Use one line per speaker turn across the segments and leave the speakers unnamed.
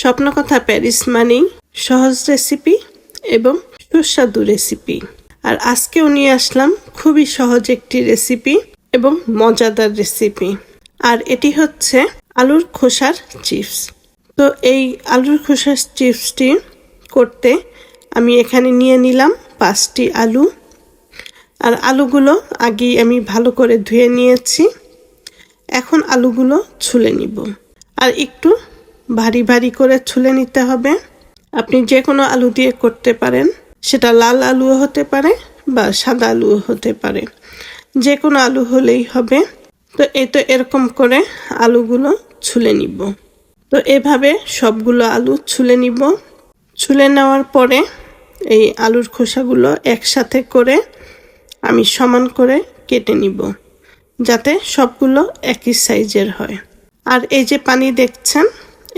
স্বপ্নকথা Paris মানেই সহজ recipe এবং সুস্বাদু রেসিপি। আর আজকেও নিয়ে আসলাম খুবই সহজ একটি রেসিপি এবং মজাদার রেসিপি। আর এটি হচ্ছে আলুর খোসার চিপস। তো এই আলুর খোসার চিপসটি করতে আমি এখানে নিয়ে নিলাম 5টি আলু। আর আলুগুলো আগেই আমি ভালো করে ধুয়ে নিয়েছি। এখন আলুগুলো ছুলে নিব। আর একটু ভারী ভারী করে ছুলে নিতে হবে। আপনি যে কোনো আলু দিয়ে করতে পারেন, সেটা লাল আলুও হতে পারে বা সাদা আলুও হতে পারে, যে কোনো আলু হলেই হবে। তো এরকম করে আলুগুলো ছুলে নিব। তো এভাবে সবগুলো আলু ছুলে নিব। ছুলে নেওয়ার পরে এই আলুর খোসাগুলো একসাথে করে আমি সমান করে কেটে নিব, যাতে সবগুলো একই সাইজের হয়। আর এই যে পানি দেখছেন,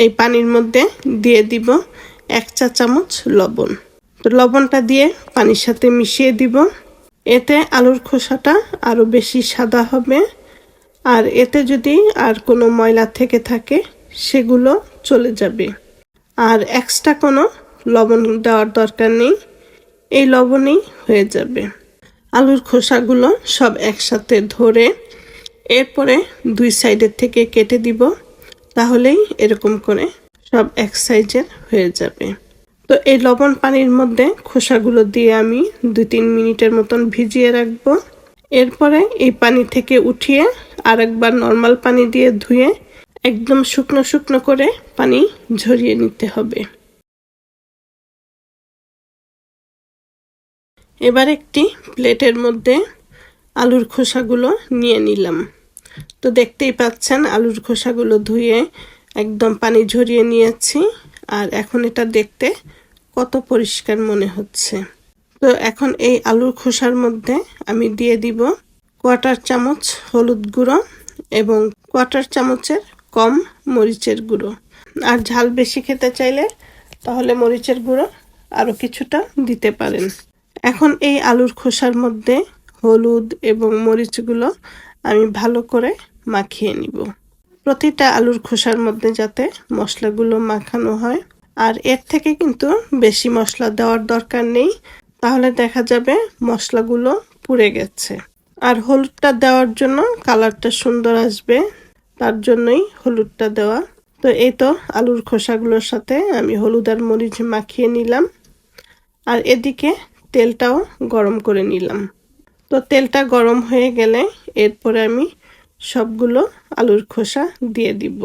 এই পানির মধ্যে দিয়ে দিব 1 চা চামচ লবণ। তো লবণটা দিয়ে পানির সাথে মিশিয়ে দিব। এতে আলুর খোসাটা আরও বেশি সাদা হবে। আর এতে যদি আর কোনো ময়লা থেকে থাকে সেগুলো চলে যাবে। আর এক্সট্রা কোনো লবণ দেওয়ার দরকার নেই, এই লবণেই হয়ে যাবে। আলুর খোসাগুলো সব একসাথে ধরে এরপরে 2 সাইডের থেকে কেটে দিব, তাহলেই এরকম করে সব এক সাইজের হয়ে যাবে। তো এই লবণ পানির মধ্যে খোসাগুলো দিয়ে আমি 2-3 মিনিটের মতন ভিজিয়ে রাখবো। এরপরে এই পানি থেকে উঠিয়ে আরেকবার নর্মাল পানি দিয়ে ধুয়ে একদম শুকনো শুকনো করে পানি ঝরিয়ে নিতে হবে। এবার একটি প্লেটের মধ্যে আলুর খোসাগুলো নিয়ে নিলাম। তো দেখতেই পাচ্ছেন আলুর খোসাগুলো ধুয়ে একদম পানি ঝরিয়ে নিয়েছি। আর এখন এটা দেখতে কত পরিষ্কার মনে হচ্ছে। তো এখন এই আলুর খোসার মধ্যে আমি দিয়ে দিব 1/4 চামচ হলুদ গুঁড়ো এবং 1/4 চামচের কম মরিচের গুঁড়ো। আর ঝাল বেশি খেতে চাইলে তাহলে মরিচের গুঁড়ো আরও কিছুটা দিতে পারেন। এখন এই আলুর খোসার মধ্যে হলুদ এবং মরিচগুলো আমি ভালো করে মাখিয়ে নিব। প্রতিটা আলুর খোসার মধ্যে যাতে মশলাগুলো মাখানো হয়। আর এর থেকে কিন্তু বেশি মশলা দেওয়ার দরকার নেই, তাহলে দেখা যাবে মশলাগুলো পুড়ে গেছে। আর হলুদটা দেওয়ার জন্য কালারটা সুন্দর আসবে, তার জন্যই হলুদটা দেওয়া। তো এই তো আলুর খোসাগুলোর সাথে আমি হলুদ আর মরিচ মাখিয়ে নিলাম। আর এদিকে তেলটাও গরম করে নিলাম। তো তেলটা গরম হয়ে গেলে এরপরে আমি সবগুলো আলুর খোসা দিয়ে দিব।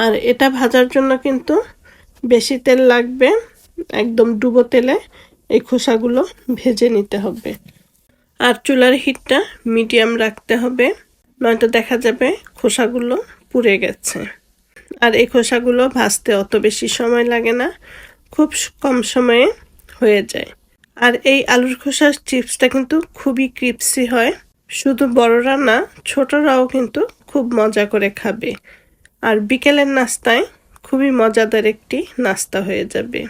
আর এটা ভাজার জন্য কিন্তু বেশি তেল লাগবে, একদম ডুবো তেলে এই খোসাগুলো ভেজে নিতে হবে। আর চুলার হিটটা মিডিয়াম রাখতে হবে, নয়তো দেখা যাবে খোসাগুলো পুড়ে গেছে। আর এই খোসাগুলো ভাজতে অত বেশি সময় লাগে না, খুব কম সময়ে হয়ে যায়। আর এই আলুর খোসার চিপসটা কিন্তু খুবই ক্রিপসি হয়। শুধু বড়রা না, ছোটরাও কিন্তু খুব মজা করে খাবে। আর বিকেলের নাস্তায় খুবই মজাদার একটি নাস্তা হয়ে যাবে।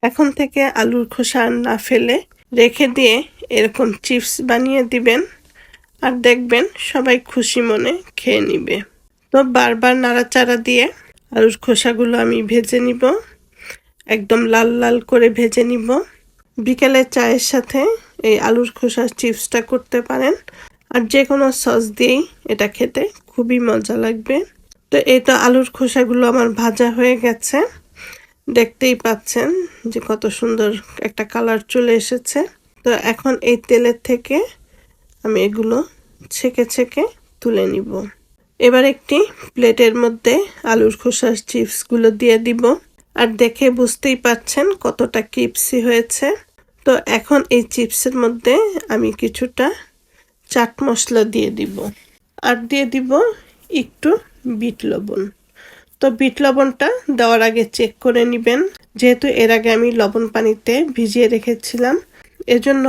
এখন থেকে আলুর খোসা না ফেলে রেখে দিয়ে এরকম চিপস বানিয়ে দিবেন, আর দেখবেন সবাই খুশি মনে খেয়ে নিবে। তো বারবার নাড়াচাড়া দিয়ে আলুর খোসাগুলো আমি ভেজে নিব, একদম লাল লাল করে ভেজে নিব। বিকেলের চায়ের সাথে এই আলুর খোসার চিপসটা করতে পারেন, আর যে কোনো সস দিয়েই এটা খেতে খুবই মজা লাগবে। তো এই তো আলুর খোসাগুলো আমার ভাজা হয়ে গেছে, দেখতেই পাচ্ছেন যে কত সুন্দর একটা কালার চলে এসেছে। তো এখন এই তেলের থেকে আমি এগুলো ছেঁকে ছেঁকে তুলে নিব। এবার একটি প্লেটের মধ্যে আলুর খোসার চিপসগুলো দিয়ে দিব। আর দেখে বুঝতেই পাচ্ছেন কতটা ক্রিপসি হয়েছে। তো এখন এই চিপসের মধ্যে আমি কিছুটা চাট মশলা দিয়ে দিব, আর দিয়ে দিব একটু বিট লবণ। তো বিট লবণটা দেওয়ার আগে চেক করে নেবেন, যেহেতু এর আগে আমি লবণ পানিতে ভিজিয়ে রেখেছিলাম, এজন্য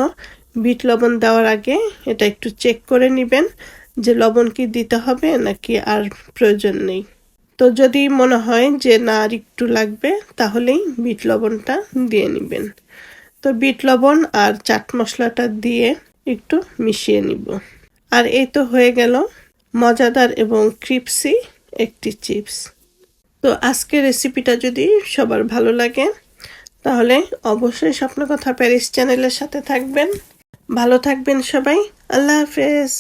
বিট লবণ দেওয়ার আগে এটা একটু চেক করে নেবেন যে লবণ কি দিতে হবে নাকি আর প্রয়োজন নেই। তো যদি মনে হয় যে না আর একটু লাগবে, তাহলেই বিট লবণটা দিয়ে নেবেন। তো বিট লবণ আর চাট মশলাটা দিয়ে একটু মিশিয়ে নিব। আর এই তো হয়ে গেল মজাদার এবং ক্রিপসি একটি চিপস। তো আজকের রেসিপিটা যদি সবার ভালো লাগে তাহলে অবশ্যই স্বপ্নকথা প্যারিস চ্যানেলের সাথে থাকবেন। ভালো থাকবেন সবাই। আল্লাহ হাফেজ।